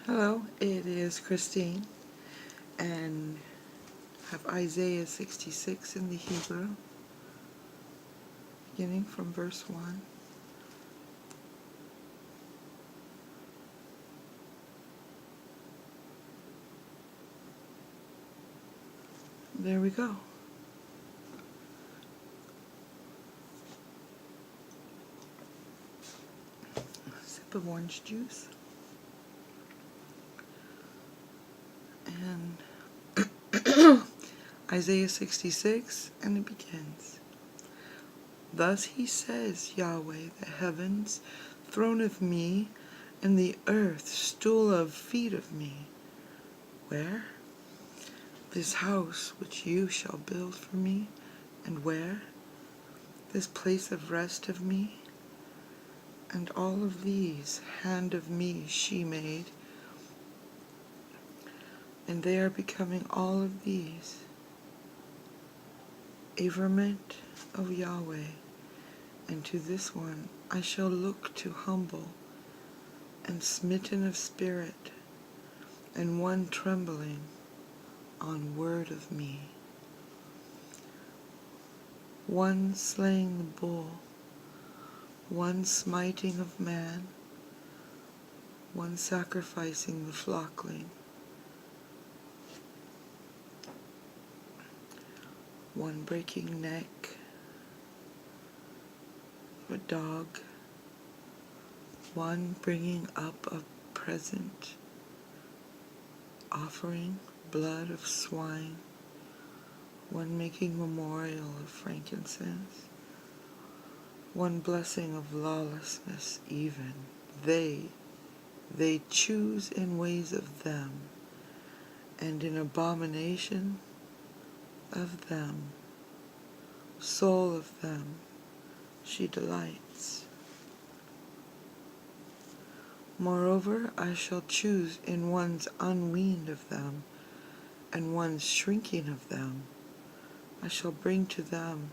Hello, it is Christine, and have Isaiah 66 in the Hebrew, beginning from verse 1. There we go. A sip of orange juice, and Isaiah 66, and it begins. Thus he says, Yahweh, the heavens, throne of me, and the earth, stool of feet of me. Where? This house which you shall build for me, and where? This place of rest of me. And all of these, hand of me she made, and they are becoming all of these, a verment of Yahweh, and to this one I shall look to humble, and smitten of spirit, and one trembling on word of me, one slaying the bull, one smiting of man, one sacrificing the flockling, one breaking neck of a dog, one bringing up a present offering, blood of swine, one making memorial of frankincense, one blessing of lawlessness even. They choose in ways of them, and in abomination of them, soul of them, she delights. Moreover, I shall choose in one's unweaned of them, and one's shrinking of them. I shall bring to them,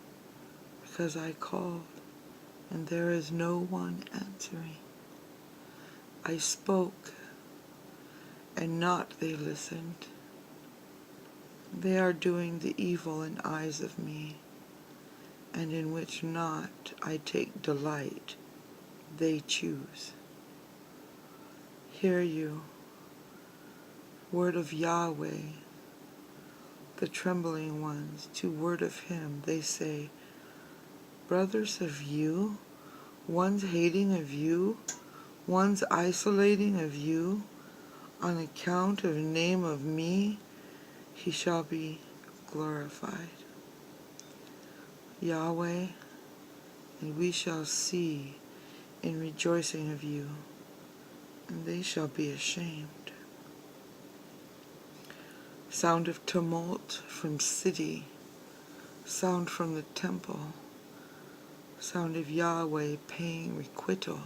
because I called, and there is no one answering. I spoke, and not they listened. They are doing the evil in eyes of me, and in which not I take delight, they choose. Hear you, word of Yahweh, the trembling ones, to word of him, they say, brothers of you, one's hating of you, one's isolating of you, on account of the name of me, he shall be glorified. Yahweh, and we shall see in rejoicing of you, and they shall be ashamed. Sound of tumult from city, sound from the temple, sound of Yahweh paying requital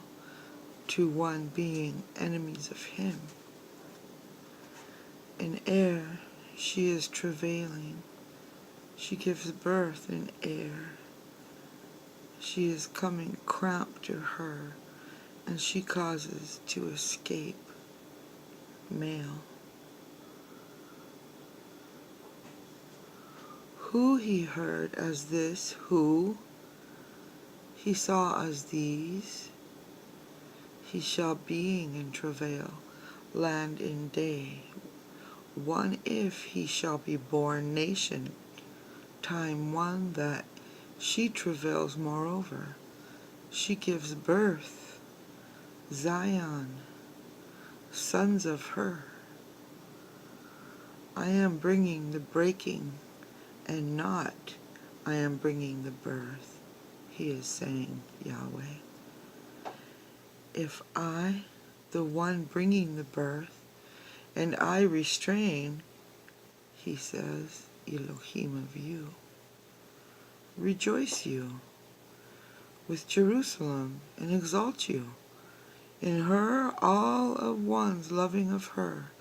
to one being enemies of him. In air she is travailing, she gives birth in air. She is coming cramped to her, and she causes to escape. Male. Who he heard as this, who he saw as these, he shall being in travail, land in day. One if he shall be born nation, time one that she travails moreover, she gives birth, Zion, sons of her. I am bringing the breaking, and not I am bringing the birth, he is saying, Yahweh. If I, the one bringing the birth, and I restrain, he says, Elohim of you. Rejoice you with Jerusalem, and exalt you. In her all of ones loving of her,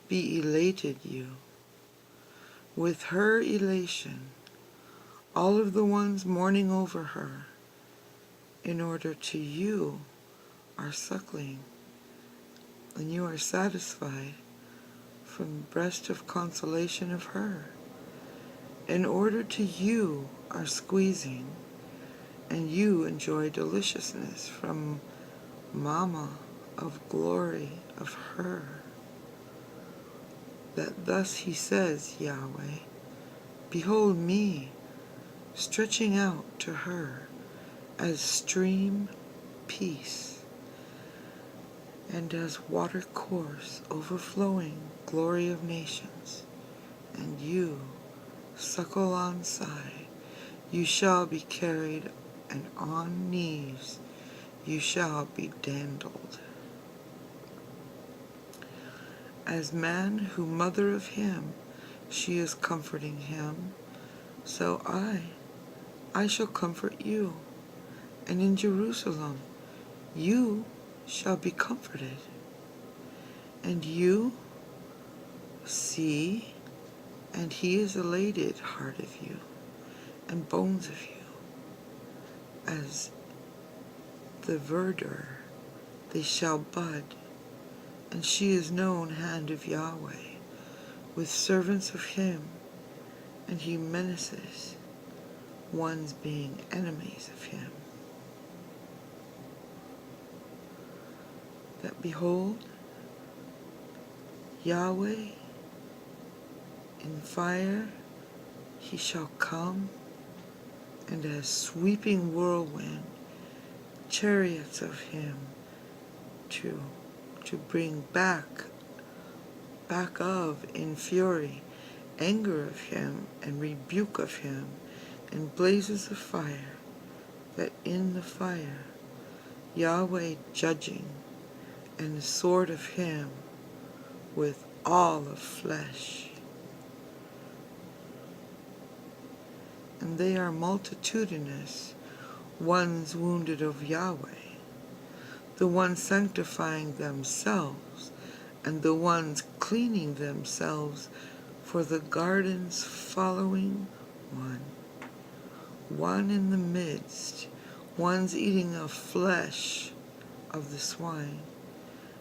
be elated you. With her elation, all of the ones mourning over her, in order to you are suckling, and you are satisfied from the breast of consolation of her. In order to you are squeezing, and you enjoy deliciousness from Mama of glory of her. That thus he says, Yahweh, behold me, stretching out to her as stream peace, and as water course overflowing glory of nations, and you suckle on side, you shall be carried, and on knees you shall be dandled. As man who mother of him, she is comforting him, so I shall comfort you, and in Jerusalem you shall be comforted. And you see, and he is elated heart of you, and bones of you, as the verdure they shall bud, and she is known hand of Yahweh, with servants of him, and he menaces ones being enemies of him. That behold, Yahweh in fire he shall come, and as sweeping whirlwind, chariots of him to bring back of in fury, anger of him and rebuke of him, and blazes of fire, that in the fire Yahweh judging, and the sword of him with all of flesh. And they are multitudinous, ones wounded of Yahweh, the ones sanctifying themselves, and the ones cleaning themselves for the garden's following one in the midst, one's eating of flesh of the swine,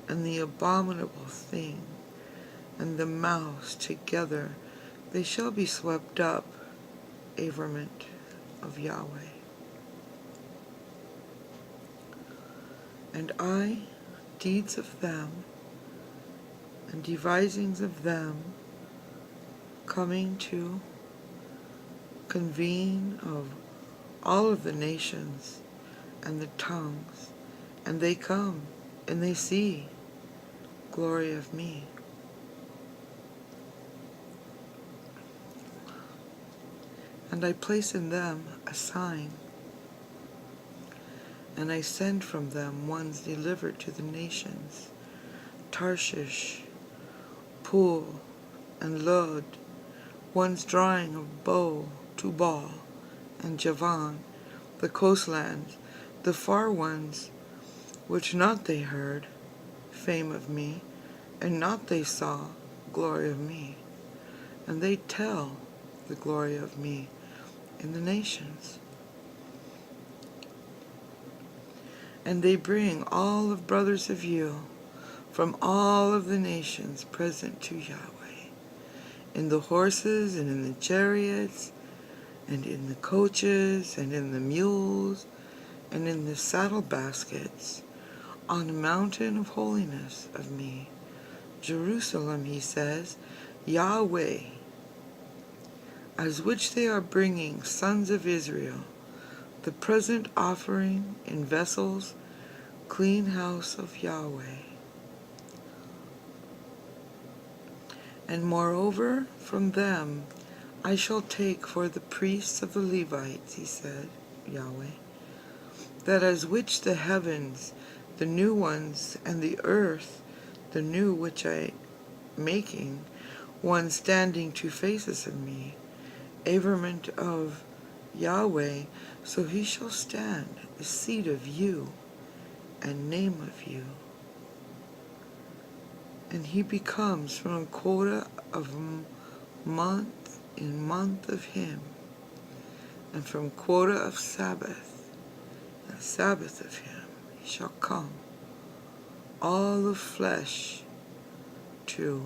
and the abominable thing, and the mouse together, they shall be swept up, averment of Yahweh. And I, deeds of them, and devisings of them, coming to convene of all of the nations and the tongues, and they come, and they see glory of me. And I place in them a sign, and I send from them ones delivered to the nations, Tarshish, Pul, and Lod, ones drawing of bow, Tubal, and Javan, the coastlands, the far ones, which not they heard fame of me, and not they saw glory of me, and they tell the glory of me in the nations. And they bring all of brothers of you from all of the nations present to Yahweh, in the horses and in the chariots, and in the coaches, and in the mules, and in the saddle baskets, on the mountain of holiness of me, Jerusalem, he says, Yahweh, as which they are bringing sons of Israel, the present offering in vessels, clean house of Yahweh. And moreover, from them I shall take for the priests of the Levites, he said, Yahweh, that as which the heavens, the new ones, and the earth, the new which I making, one standing two faces of me, averment of Yahweh, so he shall stand, the seed of you, and name of you. And he becomes from a quota of month in month of him, and from quota of Sabbath, and Sabbath of him, he shall come all of flesh to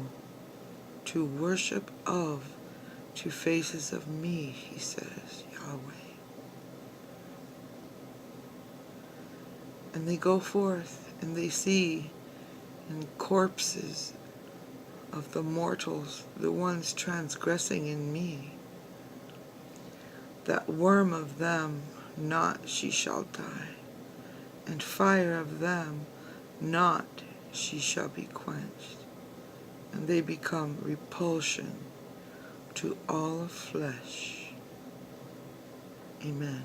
worship of two faces of me, he says, Yahweh. And they go forth and they see in corpses of the mortals, the ones transgressing in me, that worm of them not she shall die, and fire of them not she shall be quenched, and they become repulsion to all of flesh. Amen.